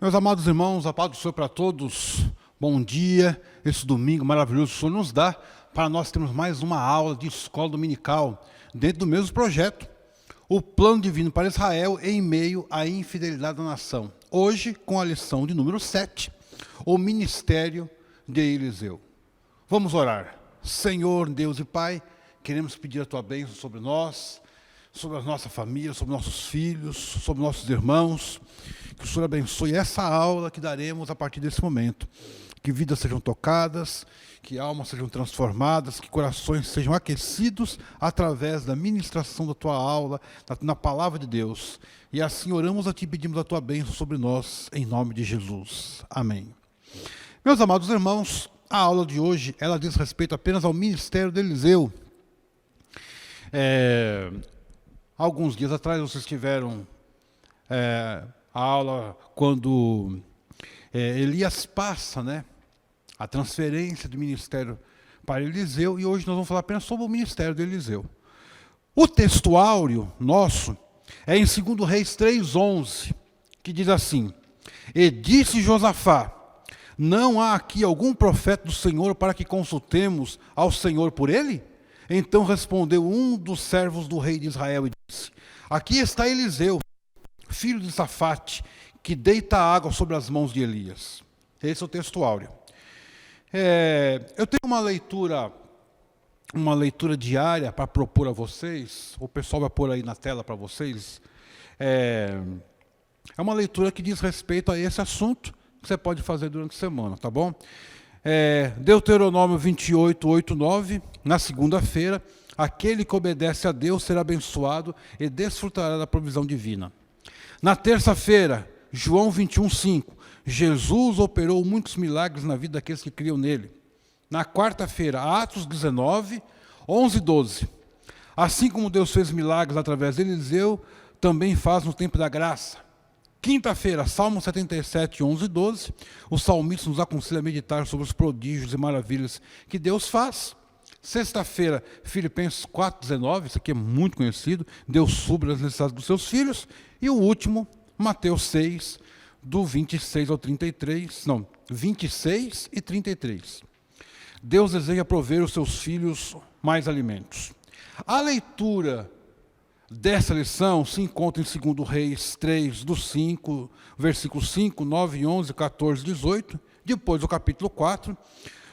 Meus amados irmãos, a paz do Senhor para todos. Bom dia, esse domingo maravilhoso que o Senhor nos dá para nós termos mais uma aula de escola dominical dentro do mesmo projeto, o plano divino para Israel em meio à infidelidade da nação. Hoje, com a lição de número 7, o ministério de Eliseu. Vamos orar. Senhor, Deus e Pai, queremos pedir a Tua bênção sobre nós, sobre a nossa família, sobre nossos filhos, sobre nossos irmãos. Que o Senhor abençoe essa aula que daremos a partir desse momento. Que vidas sejam tocadas, que almas sejam transformadas, que corações sejam aquecidos através da ministração da Tua aula, na palavra de Deus. E assim oramos a Ti e pedimos a Tua bênção sobre nós, em nome de Jesus. Amém. Meus amados irmãos, a aula de hoje, ela diz respeito apenas ao ministério de Eliseu. Alguns dias atrás vocês tiveram a aula quando Elias passa, a transferência do ministério para Eliseu, e hoje nós vamos falar apenas sobre o ministério de Eliseu. O textuário nosso é em 2 Reis 3:11, que diz assim: E disse Josafá, não há aqui algum profeta do Senhor para que consultemos ao Senhor por ele? Então respondeu um dos servos do rei de Israel e disse: Aqui está Eliseu, filho de Safate, que deita água sobre as mãos de Elias. Esse é o textuário. Eu tenho uma leitura diária para propor a vocês. O pessoal vai pôr aí na tela para vocês. É uma leitura que diz respeito a esse assunto, que você pode fazer durante a semana, tá bom? Deuteronômio 28, 8, 9, na segunda-feira, aquele que obedece a Deus será abençoado e desfrutará da provisão divina. Na terça-feira, João 21, 5, Jesus operou muitos milagres na vida daqueles que criam nele. Na quarta-feira, Atos 19, 11 e 12. Assim como Deus fez milagres através de Eliseu, também faz no tempo da graça. Quinta-feira, Salmo 77, 11 e 12. O salmista nos aconselha a meditar sobre os prodígios e maravilhas que Deus faz. Sexta-feira, Filipenses 4:19, isso aqui é muito conhecido, Deus supre as necessidades dos seus filhos. E o último, Mateus 6, do 26 ao 33, 26 e 33. Deus deseja prover aos seus filhos mais alimentos. A leitura dessa lição se encontra em 2 Reis 3, do 5, versículos 5, 9, 11, 14, 18, depois do capítulo 4,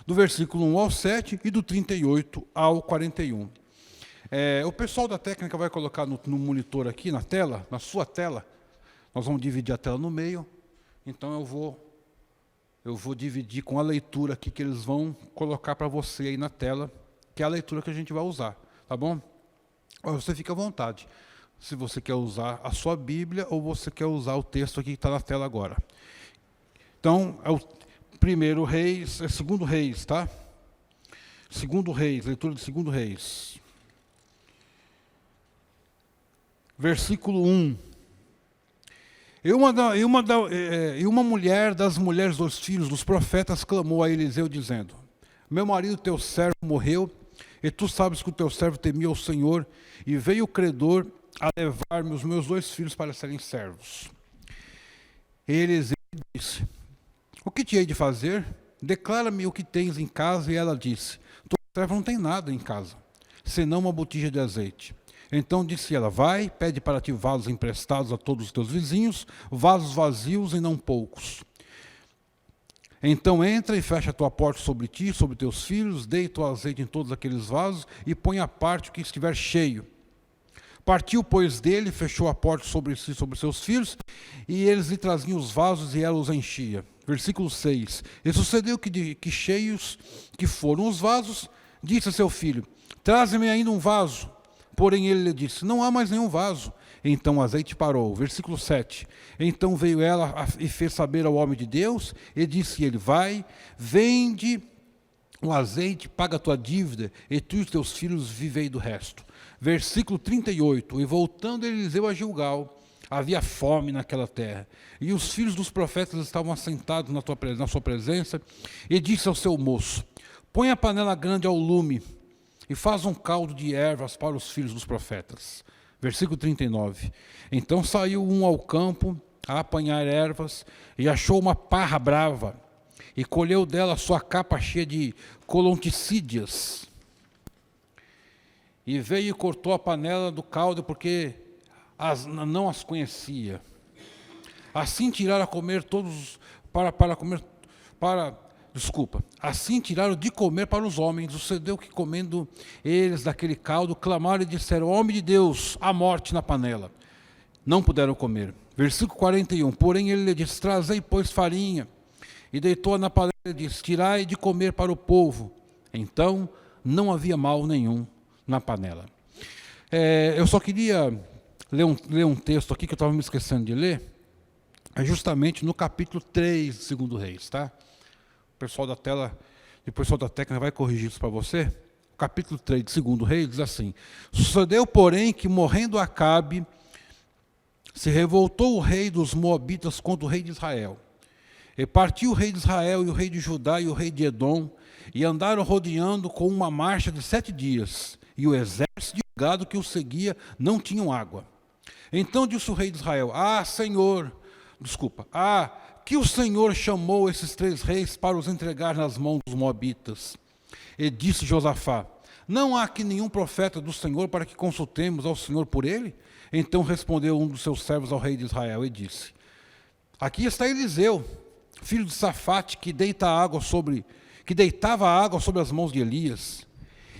do versículo 1 ao 7 e do 38 ao 41. O pessoal da técnica vai colocar no monitor aqui, na tela, na sua tela. Nós vamos dividir a tela no meio, então eu vou dividir com a leitura aqui que eles vão colocar para você aí na tela, que é a leitura que a gente vai usar, tá bom? Você fica à vontade, se você quer usar a sua Bíblia ou você quer usar o texto aqui que está na tela agora. Então, é o primeiro Reis, é 2 Reis, tá? 2 Reis, leitura de 2 Reis. Versículo 1. E uma mulher das mulheres dos filhos dos profetas clamou a Eliseu, dizendo: Meu marido, teu servo, morreu, e tu sabes que o teu servo temia ao Senhor, e veio o credor a levar-me os meus 2 filhos para serem servos. E Eliseu disse: O que te hei de fazer? Declara-me o que tens em casa. E ela disse: Tua serva não tem nada em casa, senão uma botija de azeite. Então disse ela: Vai, pede para ti vasos emprestados a todos os teus vizinhos, vasos vazios e não poucos. Então entra e fecha a tua porta sobre ti, sobre teus filhos, deita o azeite em todos aqueles vasos e põe à parte o que estiver cheio. Partiu, pois, dele, fechou a porta sobre si, sobre seus filhos, e eles lhe traziam os vasos e ela os enchia. Versículo 6. E sucedeu que cheios que foram os vasos, disse a seu filho: Traze-me ainda um vaso. Porém ele lhe disse: Não há mais nenhum vaso. Então o azeite parou. Versículo 7. Então veio ela e fez saber ao homem de Deus, e disse ele: Vai, vende o azeite, paga a tua dívida, e tu e os teus filhos vivei do resto. Versículo 38. E voltando Eliseu a Gilgal, havia fome naquela terra, e os filhos dos profetas estavam assentados na sua presença, e disse ao seu moço: Põe a panela grande ao lume, e faz um caldo de ervas para os filhos dos profetas. Versículo 39. Então saiu um ao campo, a apanhar ervas, e achou uma parra brava, e colheu dela sua capa cheia de colonticídeas. E veio e cortou a panela do caldo, porque não as conhecia. Assim tiraram a comer todos, assim tiraram de comer para os homens. Sucedeu que, comendo eles daquele caldo, clamaram e disseram: homem de Deus, há morte na panela. Não puderam comer. Versículo 41, porém ele lhe disse: trazei, pois, farinha. E deitou-a na panela e disse: tirai de comer para o povo. Então não havia mal nenhum na panela. Eu só queria ler um texto aqui que eu estava me esquecendo de ler. É justamente no capítulo 3 de 2 Reis, tá? O pessoal da tela, e o pessoal da técnica vai corrigir isso para você. O capítulo 3 de 2 Reis diz assim: sucedeu, porém, que morrendo Acabe, se revoltou o rei dos Moabitas contra o rei de Israel. E partiu o rei de Israel e o rei de Judá e o rei de Edom, e andaram rodeando com uma marcha de 7 dias, e o exército de gado que o seguia não tinham água. Então disse o rei de Israel: que o Senhor chamou esses 3 reis para os entregar nas mãos dos Moabitas. E disse Josafá: não há aqui nenhum profeta do Senhor para que consultemos ao Senhor por ele? Então respondeu um dos seus servos ao rei de Israel e disse: aqui está Eliseu, filho de Safate, que deitava a água sobre as mãos de Elias.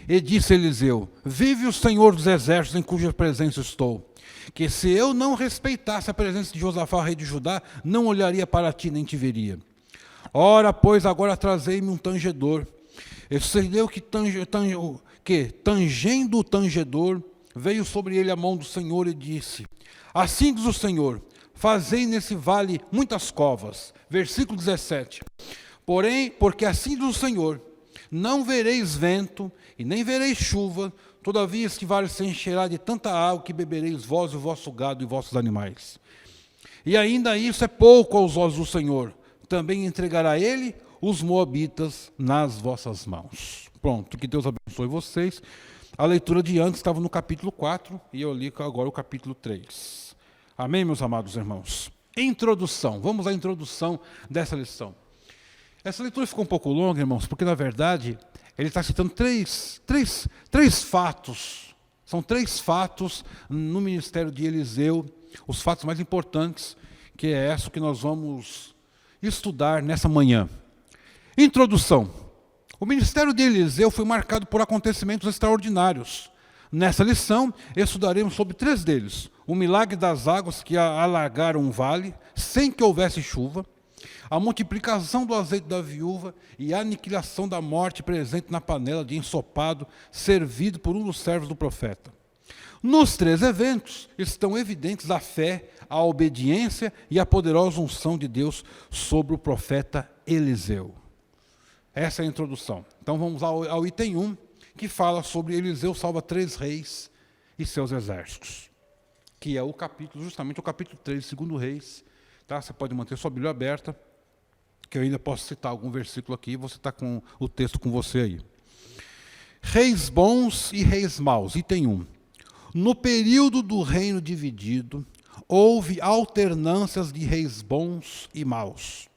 E disse Eliseu: vive o Senhor dos exércitos em cuja presença estou, que se eu não respeitasse a presença de Josafá, rei de Judá, não olharia para ti nem te veria. Ora, pois, agora trazei-me um tangedor. E sucedeu que, tangendo o tangedor, veio sobre ele a mão do Senhor e disse: assim diz o Senhor, fazei nesse vale muitas covas. Versículo 17. Porém, porque assim diz o Senhor, não vereis vento e nem vereis chuva, todavia este vale se encherá de tanta água que bebereis vós e o vosso gado e vossos animais. E ainda isso é pouco aos olhos do Senhor. Também entregará ele os moabitas nas vossas mãos. Pronto, que Deus abençoe vocês. A leitura de antes estava no capítulo 4 e eu li agora o capítulo 3. Amém, meus amados irmãos? Introdução. Vamos à introdução dessa lição. Essa leitura ficou um pouco longa, irmãos, porque na verdade ele está citando três fatos. São 3 fatos no ministério de Eliseu, os fatos mais importantes, que é essa que nós vamos estudar nessa manhã. Introdução. O ministério de Eliseu foi marcado por acontecimentos extraordinários. Nessa lição, estudaremos sobre 3 deles. O milagre das águas que alagaram um vale, sem que houvesse chuva, a multiplicação do azeite da viúva e a aniquilação da morte presente na panela de ensopado servido por um dos servos do profeta. Nos 3 eventos estão evidentes a fé, a obediência e a poderosa unção de Deus sobre o profeta Eliseu. Essa é a introdução. Então vamos ao item 1, que fala sobre Eliseu salva 3 reis e seus exércitos, que é justamente o capítulo 3 de 2 Reis. Tá? Você pode manter sua Bíblia aberta, que eu ainda posso citar algum versículo aqui, e você está com o texto com você aí. Reis bons e reis maus, item 1. No período do reino dividido, houve alternâncias de reis bons e maus.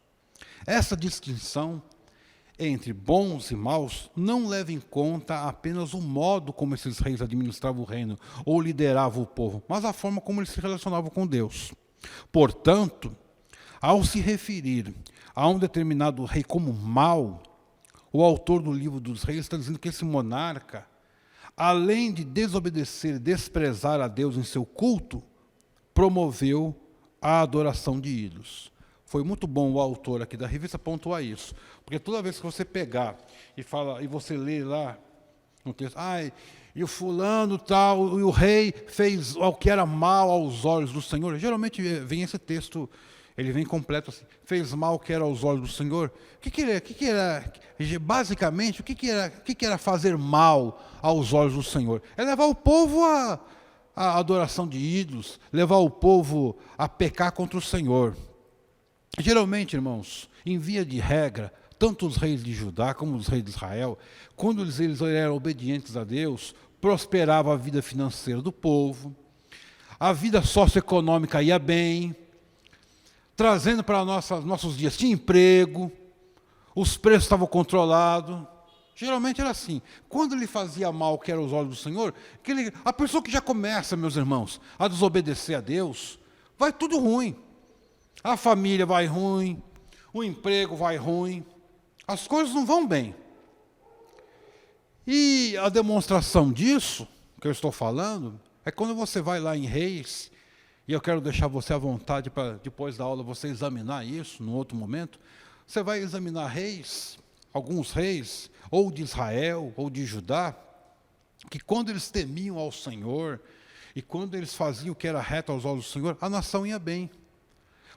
Essa distinção entre bons e maus não leva em conta apenas o modo como esses reis administravam o reino ou lideravam o povo, mas a forma como eles se relacionavam com Deus. Portanto, ao se referir a um determinado rei como mau, o autor do livro dos reis está dizendo que esse monarca, além de desobedecer e desprezar a Deus em seu culto, promoveu a adoração de ídolos. Foi muito bom o autor aqui da revista pontuar isso, porque toda vez que você pegar e você lê lá no texto, e o fulano tal, e o rei fez o que era mal aos olhos do Senhor, geralmente vem esse texto, ele vem completo assim, fez mal o que era aos olhos do Senhor. O que era basicamente, o que era fazer mal aos olhos do Senhor? É levar o povo à adoração de ídolos, levar o povo a pecar contra o Senhor. Geralmente, irmãos, em via de regra, tanto os reis de Judá como os reis de Israel, quando eles eram obedientes a Deus, prosperava a vida financeira do povo, a vida socioeconômica ia bem, trazendo para nossos dias. Tinha emprego, os preços estavam controlados. Geralmente era assim. Quando ele fazia mal, que era os olhos do Senhor, a pessoa que já começa, meus irmãos, a desobedecer a Deus, vai tudo ruim. A família vai ruim, o emprego vai ruim, as coisas não vão bem. E a demonstração disso, que eu estou falando, é quando você vai lá em Reis, e eu quero deixar você à vontade para depois da aula você examinar isso, num outro momento. Você vai examinar reis, alguns reis, ou de Israel, ou de Judá, que quando eles temiam ao Senhor, e quando eles faziam o que era reto aos olhos do Senhor, a nação ia bem.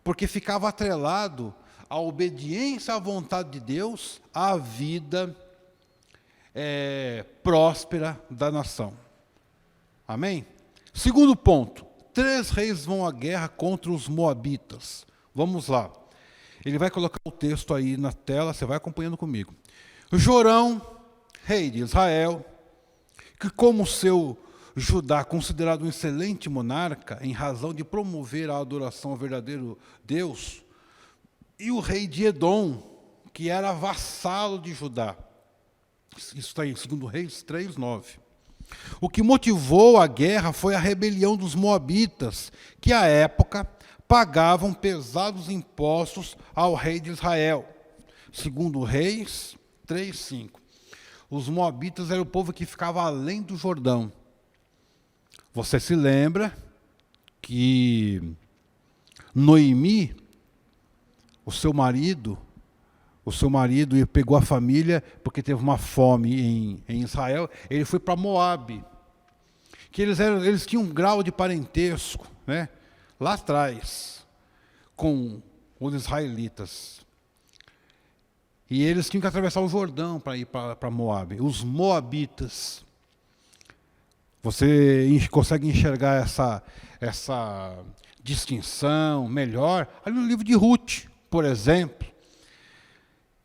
Porque ficava atrelado à obediência à vontade de Deus, à vida próspera da nação. Amém? Segundo ponto, 3 reis vão à guerra contra os moabitas. Vamos lá. Ele vai colocar o texto aí na tela, você vai acompanhando comigo. Jorão, rei de Israel, que como seu Judá, considerado um excelente monarca, em razão de promover a adoração ao verdadeiro Deus, e o rei de Edom, que era vassalo de Judá. Isso está em 2 Reis 3:9. O que motivou a guerra foi a rebelião dos moabitas, que à época pagavam pesados impostos ao rei de Israel. 2 Reis 3:5. Os moabitas eram o povo que ficava além do Jordão. Você se lembra que Noemi, o seu marido pegou a família porque teve uma fome em Israel, ele foi para Moabe, que eles tinham um grau de parentesco, né, lá atrás, com os israelitas. E eles tinham que atravessar o Jordão para ir para Moabe. Os moabitas. Você consegue enxergar essa distinção melhor ali no livro de Ruth, por exemplo.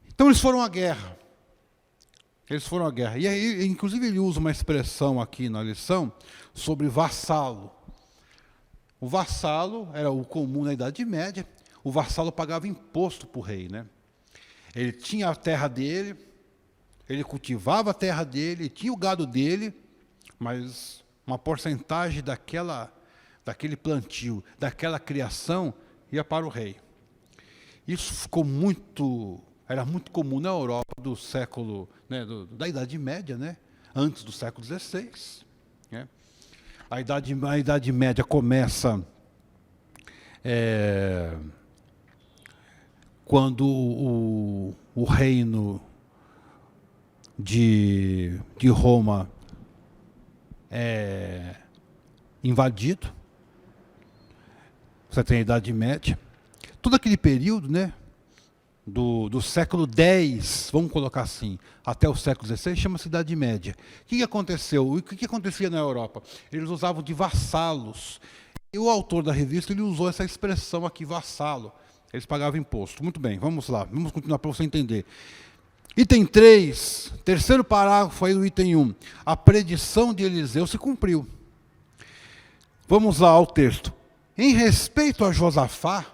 Então eles foram à guerra. E aí, inclusive, ele usa uma expressão aqui na lição sobre vassalo. O vassalo era o comum na Idade Média. O vassalo pagava imposto para o rei, né? Ele tinha a terra dele, ele cultivava a terra dele, tinha o gado dele, mas uma porcentagem daquele plantio, daquela criação, ia para o rei. Isso era muito comum na Europa do século, né, da Idade Média, né, antes do século XVI. Né. A Idade Média começa quando o reino de Roma é invadido. Você tem a Idade Média. Todo aquele período, né, do século X, vamos colocar assim, até o século XVI, chama-se Idade Média. O que aconteceu? O que acontecia na Europa? Eles usavam de vassalos. E o autor da revista ele usou essa expressão aqui, vassalo. Eles pagavam imposto. Muito bem, vamos lá. Vamos continuar para você entender. Item 3, terceiro parágrafo aí do item 1. A predição de Eliseu se cumpriu. Vamos lá ao texto. Em respeito a Josafá,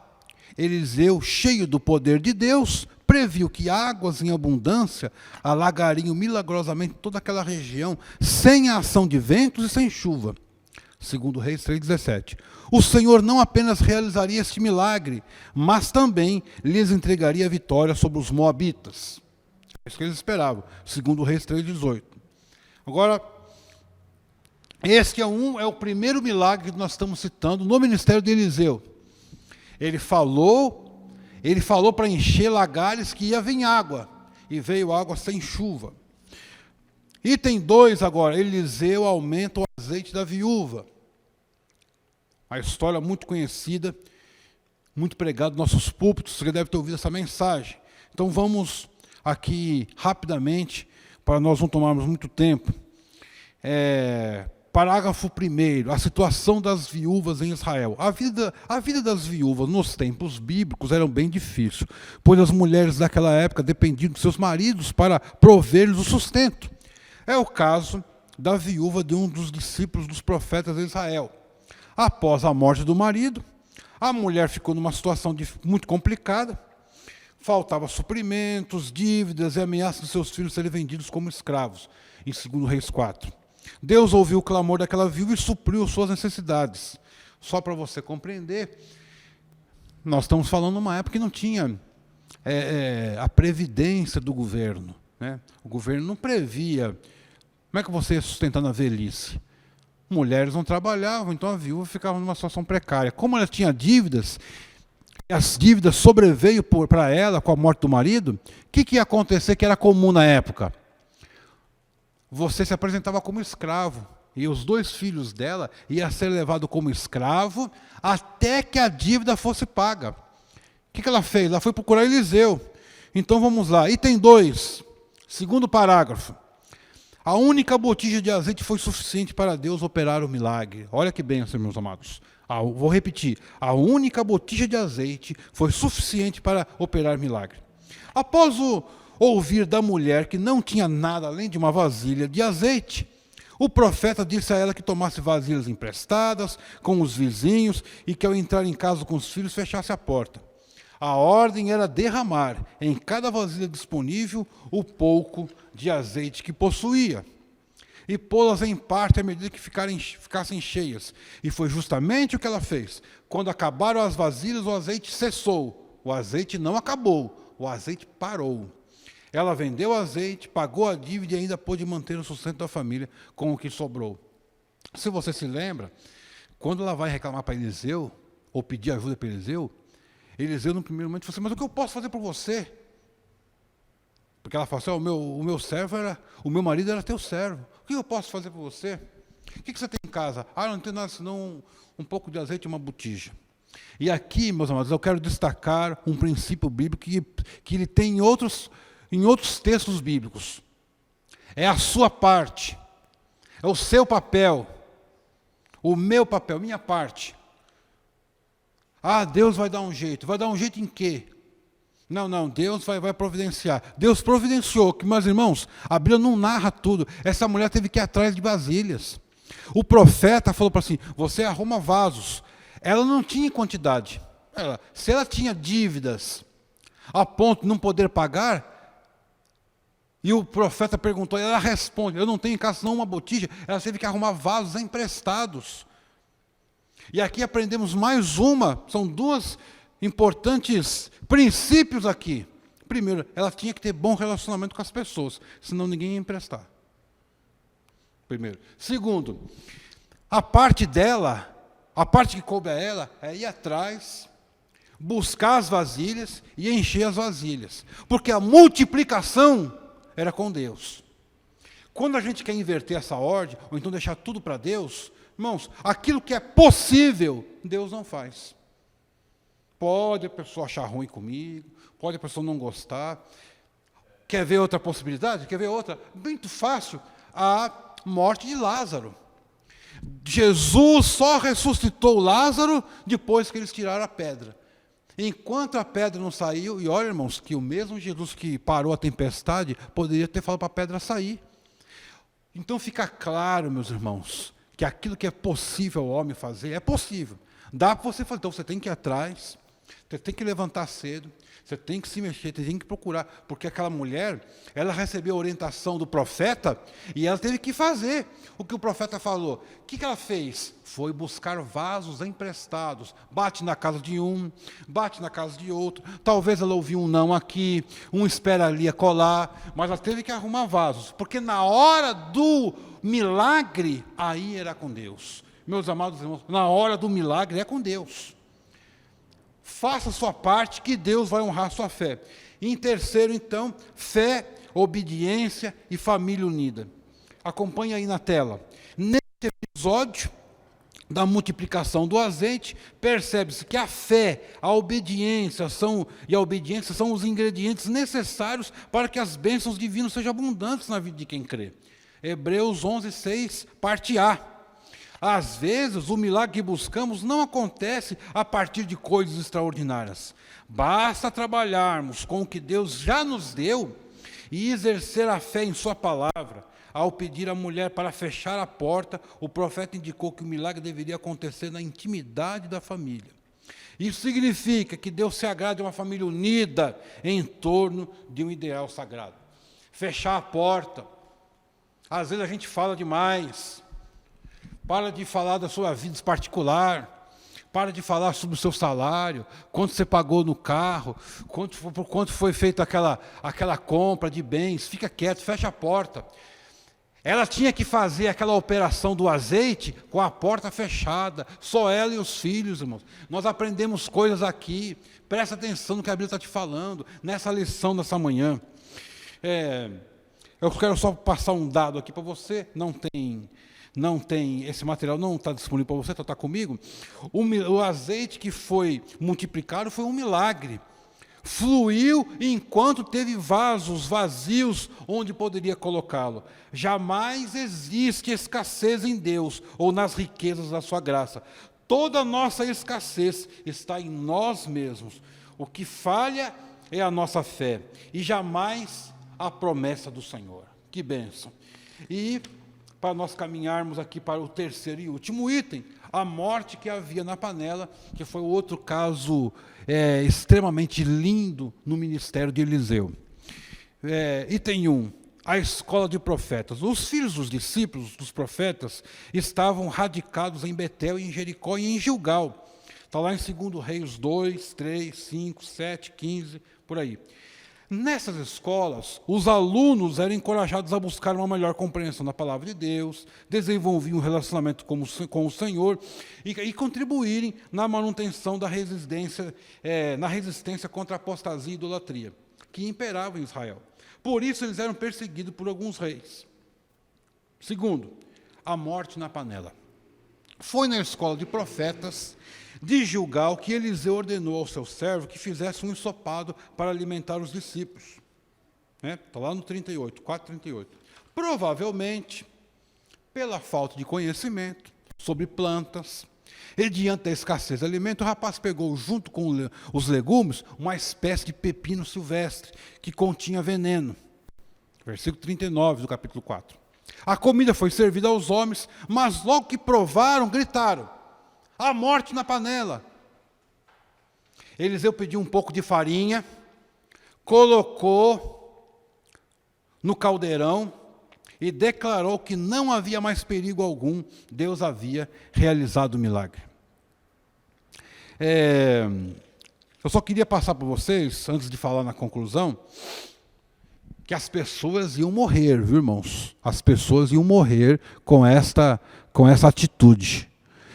Eliseu, cheio do poder de Deus, previu que águas em abundância alagariam milagrosamente toda aquela região, sem a ação de ventos e sem chuva. 2 Reis 3,17. O Senhor não apenas realizaria este milagre, mas também lhes entregaria a vitória sobre os moabitas. É isso que eles esperavam. 2 Reis 3,18. Agora, este é o primeiro milagre que nós estamos citando no ministério de Eliseu. Ele falou para encher lagares que ia vir água, e veio água sem chuva. Item 2 agora, Eliseu aumenta o azeite da viúva. A história muito conhecida, muito pregada nos nossos púlpitos, você deve ter ouvido essa mensagem. Então vamos aqui rapidamente, para nós não tomarmos muito tempo. Parágrafo 1º, a situação das viúvas em Israel. A vida das viúvas nos tempos bíblicos era bem difícil, pois as mulheres daquela época dependiam de seus maridos para prover-lhes o sustento. É o caso da viúva de um dos discípulos dos profetas de Israel. Após a morte do marido, A mulher ficou numa situação muito complicada, faltava suprimentos, dívidas e ameaças de seus filhos serem vendidos como escravos, em 2 Reis 4. Deus ouviu o clamor daquela viúva e supriu suas necessidades. Só para você compreender, nós estamos falando numa época que não tinha a previdência do governo, né? O governo não previa. Como é que você ia sustentar na velhice? Mulheres não trabalhavam, então a viúva ficava numa situação precária. Como ela tinha dívidas, as dívidas sobreveio para ela com a morte do marido, o que ia acontecer que era comum na época? Você se apresentava como escravo, e os 2 filhos dela iam ser levados como escravo até que a dívida fosse paga. O que ela fez? Ela foi procurar Eliseu. Então vamos lá, item 2, segundo parágrafo. A única botija de azeite foi suficiente para Deus operar o milagre. Olha que bênção, meus amados. Vou repetir. A única botija de azeite foi suficiente para operar milagre. Após ouvir da mulher que não tinha nada além de uma vasilha de azeite, o profeta disse a ela que tomasse vasilhas emprestadas com os vizinhos e que ao entrar em casa com os filhos fechasse a porta. A ordem era derramar em cada vasilha disponível o pouco de azeite que possuía e pô-las em parte à medida que ficassem cheias. E foi justamente o que ela fez. Quando acabaram as vasilhas, o azeite cessou. O azeite não acabou, o azeite parou. Ela vendeu o azeite, pagou a dívida e ainda pôde manter o sustento da família com o que sobrou. Se você se lembra, quando ela vai reclamar para Eliseu, ou pedir ajuda para Eliseu, Eliseu, no primeiro momento, falou assim, mas o que eu posso fazer por você? Porque ela falou assim, o meu marido era teu servo. O que eu posso fazer por você? O que você tem em casa? Não tem nada senão um pouco de azeite e uma botija. E aqui, meus amados, eu quero destacar um princípio bíblico que ele tem em outros textos bíblicos. É a sua parte. É o seu papel. O meu papel, minha parte. Deus vai dar um jeito. Vai dar um jeito em quê? Não, Deus vai providenciar. Deus providenciou, meus irmãos, a Bíblia não narra tudo. Essa mulher teve que ir atrás de vasilhas. O profeta falou para assim, você arruma vasos. Ela não tinha quantidade. Se ela tinha dívidas a ponto de não poder pagar, e o profeta perguntou, ela responde, eu não tenho em casa senão uma botija. Ela teve que arrumar vasos emprestados. E aqui aprendemos são 2 importantes princípios aqui. Primeiro, ela tinha que ter bom relacionamento com as pessoas, senão ninguém ia emprestar. Primeiro. Segundo, a parte dela, a parte que coube a ela, é ir atrás, buscar as vasilhas e encher as vasilhas. Porque a multiplicação era com Deus. Quando a gente quer inverter essa ordem, ou então deixar tudo para Deus, irmãos, aquilo que é possível, Deus não faz. Pode a pessoa achar ruim comigo, pode a pessoa não gostar. Quer ver outra possibilidade? Quer ver outra? Muito fácil, a morte de Lázaro. Jesus só ressuscitou Lázaro depois que eles tiraram a pedra. Enquanto a pedra não saiu, e olha, irmãos, que o mesmo Jesus que parou a tempestade, poderia ter falado para a pedra sair. Então fica claro, meus irmãos, que aquilo que é possível ao homem fazer, é possível. Dá para você fazer, então você tem que ir atrás, você tem que levantar cedo, você tem que se mexer, você tem que procurar, porque aquela mulher, ela recebeu a orientação do profeta e ela teve que fazer o que o profeta falou. O que ela fez? Foi buscar vasos emprestados. Bate na casa de um, bate na casa de outro. Talvez ela ouviu um não aqui, um espera ali a colar, mas ela teve que arrumar vasos, porque na hora do milagre, aí era com Deus. Meus amados irmãos, na hora do milagre é com Deus. Faça a sua parte, que Deus vai honrar a sua fé. E em terceiro, então, fé, obediência e família unida. Acompanhe aí na tela. Nesse episódio da multiplicação do azeite, percebe-se que a fé, a obediência são os ingredientes necessários para que as bênçãos divinas sejam abundantes na vida de quem crê. Hebreus 11:6, parte A. Às vezes, o milagre que buscamos não acontece a partir de coisas extraordinárias. Basta trabalharmos com o que Deus já nos deu e exercer a fé em sua palavra. Ao pedir à mulher para fechar a porta, o profeta indicou que o milagre deveria acontecer na intimidade da família. Isso significa que Deus se agrada de uma família unida em torno de um ideal sagrado. Fechar a porta. Às vezes a gente fala demais. Para de falar da sua vida particular. Para de falar sobre o seu salário, quanto você pagou no carro, por quanto foi feita aquela compra de bens. Fica quieto, fecha a porta. Ela tinha que fazer aquela operação do azeite com a porta fechada, só ela e os filhos, irmãos. Nós aprendemos coisas aqui, presta atenção no que a Bíblia está te falando, nessa lição dessa manhã. Eu quero só passar um dado aqui para você, não tem, esse material não está disponível para você, está comigo. O azeite que foi multiplicado foi um milagre. Fluiu enquanto teve vasos vazios onde poderia colocá-lo. Jamais existe escassez em Deus ou nas riquezas da sua graça. Toda a nossa escassez está em nós mesmos. O que falha é a nossa fé e jamais a promessa do Senhor. Que bênção. E para nós caminharmos aqui para o terceiro e último item, a morte que havia na panela, que foi outro caso extremamente lindo no ministério de Eliseu. Item 1, a escola de profetas. Os filhos dos discípulos, dos profetas, estavam radicados em Betel, em Jericó e em Gilgal. Está lá em 2 Reis 2, 3, 5, 7, 15, por aí. Nessas escolas, os alunos eram encorajados a buscar uma melhor compreensão da palavra de Deus, desenvolviam um relacionamento com o Senhor e contribuírem na manutenção da resistência, na resistência contra a apostasia e idolatria, que imperava em Israel. Por isso, eles eram perseguidos por alguns reis. Segundo, a morte na panela. Foi na escola de profetas de Gilgal que Eliseu ordenou ao seu servo que fizesse um ensopado para alimentar os discípulos. Está lá no 38, 4:38. Provavelmente, pela falta de conhecimento sobre plantas, e diante da escassez de alimento, o rapaz pegou junto com os legumes uma espécie de pepino silvestre que continha veneno. Versículo 39 do capítulo 4. A comida foi servida aos homens, mas logo que provaram, gritaram: a morte na panela. Eliseu pediu um pouco de farinha, colocou no caldeirão e declarou que não havia mais perigo algum. Deus havia realizado o milagre. Eu só queria passar para vocês, antes de falar na conclusão, que as pessoas iam morrer, viu, irmãos? As pessoas iam morrer com essa atitude,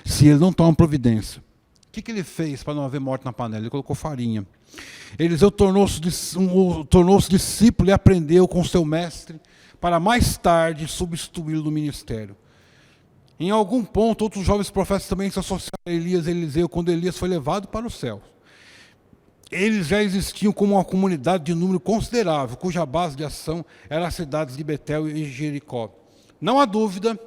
se ele não toma providência. O que ele fez para não haver morte na panela? Ele colocou farinha. Eliseu tornou-se discípulo e aprendeu com seu mestre, para mais tarde substituí-lo no ministério. Em algum ponto, outros jovens profetas também se associaram a Elias e Eliseu, quando Elias foi levado para o céu. Eles já existiam como uma comunidade de número considerável, cuja base de ação era as cidades de Betel e Jericó. Não há dúvida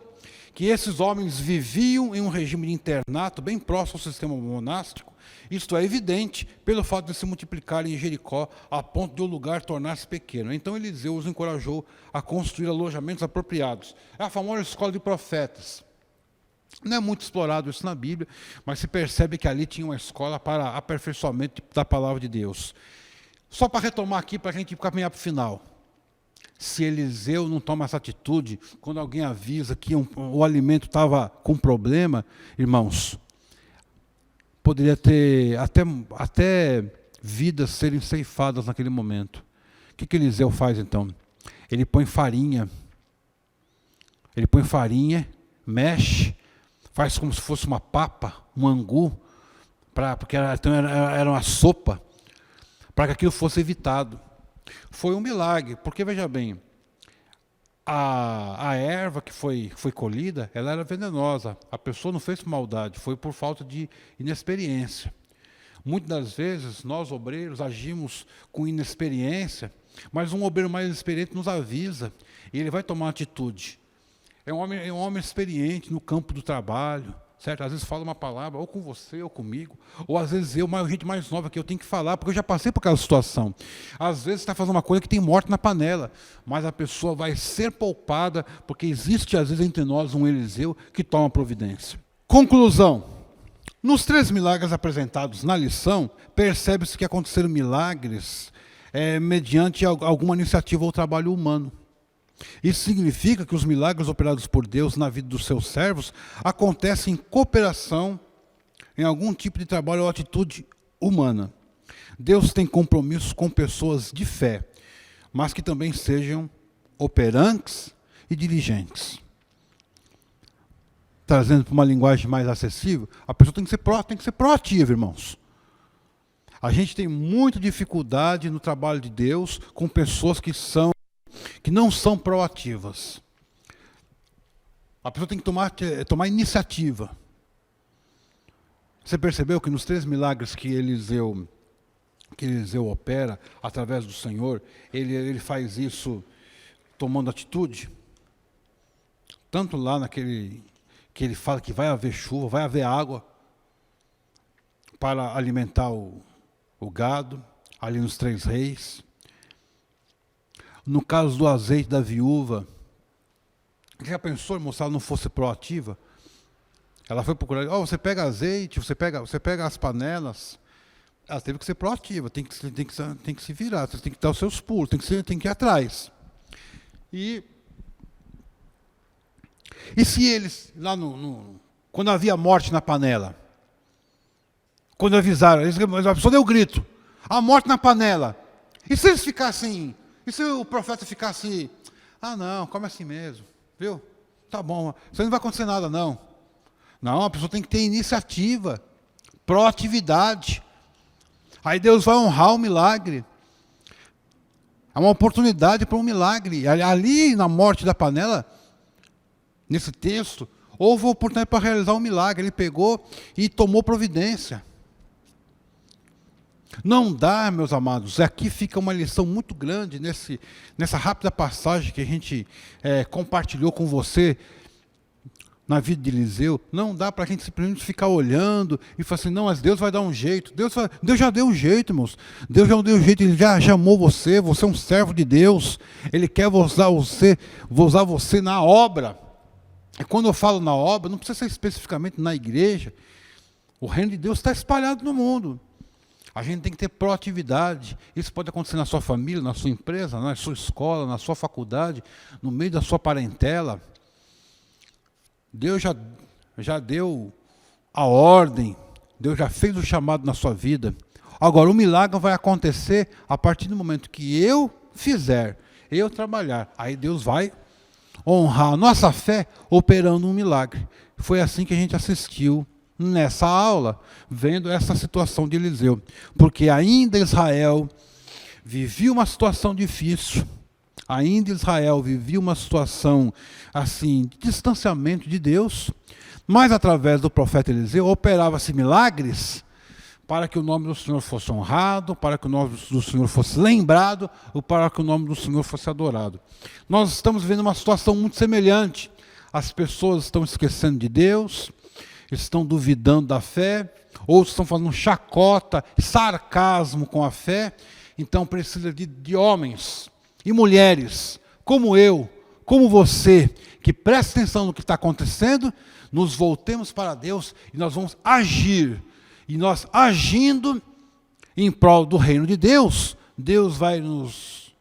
que esses homens viviam em um regime de internato bem próximo ao sistema monástico. Isto é evidente pelo fato de se multiplicarem em Jericó a ponto de o lugar tornar-se pequeno. Então Eliseu os encorajou a construir alojamentos apropriados. É a famosa escola de profetas. Não é muito explorado isso na Bíblia, mas se percebe que ali tinha uma escola para aperfeiçoamento da palavra de Deus. Só para retomar aqui, para a gente caminhar para o final. Se Eliseu não toma essa atitude, quando alguém avisa que o alimento estava com problema, irmãos, poderia ter até vidas serem ceifadas naquele momento. O que Eliseu faz então? Ele põe farinha, mexe, faz como se fosse uma papa, um angu, porque era uma sopa, para que aquilo fosse evitado. Foi um milagre, porque veja bem, a erva que foi colhida, ela era venenosa. A pessoa não fez por maldade, foi por falta de inexperiência. Muitas das vezes, nós obreiros agimos com inexperiência, mas um obreiro mais experiente nos avisa, e ele vai tomar uma atitude. É um homem experiente no campo do trabalho, certo? Às vezes fala uma palavra, ou com você, ou comigo, ou às vezes gente mais nova que eu tenho que falar, porque eu já passei por aquela situação. Às vezes está fazendo uma coisa que tem morte na panela, mas a pessoa vai ser poupada, porque existe às vezes entre nós um Eliseu que toma providência. Conclusão. Nos 3 milagres apresentados na lição, percebe-se que aconteceram milagres mediante alguma iniciativa ou trabalho humano. Isso significa que os milagres operados por Deus na vida dos seus servos acontecem em cooperação, em algum tipo de trabalho ou atitude humana. Deus tem compromissos com pessoas de fé, mas que também sejam operantes e diligentes. Trazendo para uma linguagem mais acessível, a pessoa tem que ser proativa, irmãos. A gente tem muita dificuldade no trabalho de Deus com pessoas que não são proativas. A pessoa tem que tomar iniciativa. Você percebeu que nos 3 milagres que Eliseu opera através do Senhor, ele faz isso tomando atitude? Tanto lá naquele que ele fala que vai haver chuva, vai haver água para alimentar o gado, ali nos 3 reis. No caso do azeite da viúva, já pensou, irmão, se ela não fosse proativa? Ela foi procurar, você pega azeite, você pega as panelas. Ela teve que ser proativa, tem que se virar, você tem que dar os seus pulos, tem que ir atrás. E se eles, lá quando havia morte na panela, quando avisaram, a pessoa deu grito, a morte na panela. E se eles ficassem, e se o profeta ficasse, não, come assim mesmo, viu? Tá bom, isso não vai acontecer nada não. Não, a pessoa tem que ter iniciativa, proatividade. Aí Deus vai honrar o milagre. É uma oportunidade para um milagre. Ali na morte da panela, nesse texto, houve uma oportunidade para realizar um milagre. Ele pegou e tomou providência. Não dá, meus amados, aqui fica uma lição muito grande nessa rápida passagem que a gente compartilhou com você na vida de Eliseu. Não dá para a gente simplesmente ficar olhando e falar assim, não, mas Deus vai dar um jeito. Deus já deu um jeito, irmãos. Deus já deu um jeito, Ele já chamou você é um servo de Deus. Ele quer usar você na obra. E quando eu falo na obra, não precisa ser especificamente na igreja. O reino de Deus está espalhado no mundo. A gente tem que ter proatividade. Isso pode acontecer na sua família, na sua empresa, na sua escola, na sua faculdade, no meio da sua parentela. Deus já deu a ordem, Deus já fez o chamado na sua vida. Agora, o milagre vai acontecer a partir do momento que eu fizer, eu trabalhar. Aí Deus vai honrar a nossa fé operando um milagre. Foi assim que a gente assistiu nessa aula, vendo essa situação de Eliseu. Porque ainda Israel vivia uma situação difícil. Ainda Israel vivia uma situação assim, de distanciamento de Deus, mas através do profeta Eliseu operava-se milagres para que o nome do Senhor fosse honrado, para que o nome do Senhor fosse lembrado, ou para que o nome do Senhor fosse adorado. Nós estamos vivendo uma situação muito semelhante. As pessoas estão esquecendo de Deus, estão duvidando da fé, ou estão fazendo chacota, sarcasmo com a fé. Então precisa de homens e mulheres, como eu, como você, que presta atenção no que está acontecendo, nos voltemos para Deus e nós vamos agir. E nós agindo em prol do reino de Deus, Deus vai nos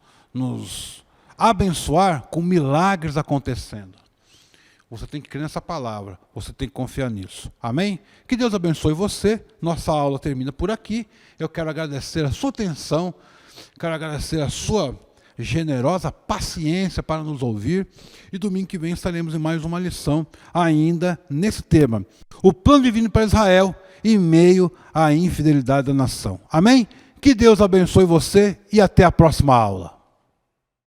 abençoar com milagres acontecendo. Você tem que crer nessa palavra, você tem que confiar nisso. Amém? Que Deus abençoe você. Nossa aula termina por aqui. Eu quero agradecer a sua atenção, quero agradecer a sua generosa paciência para nos ouvir, e domingo que vem estaremos em mais uma lição ainda nesse tema, o plano divino para Israel em meio à infidelidade da nação. Amém? Que Deus abençoe você e até a próxima aula.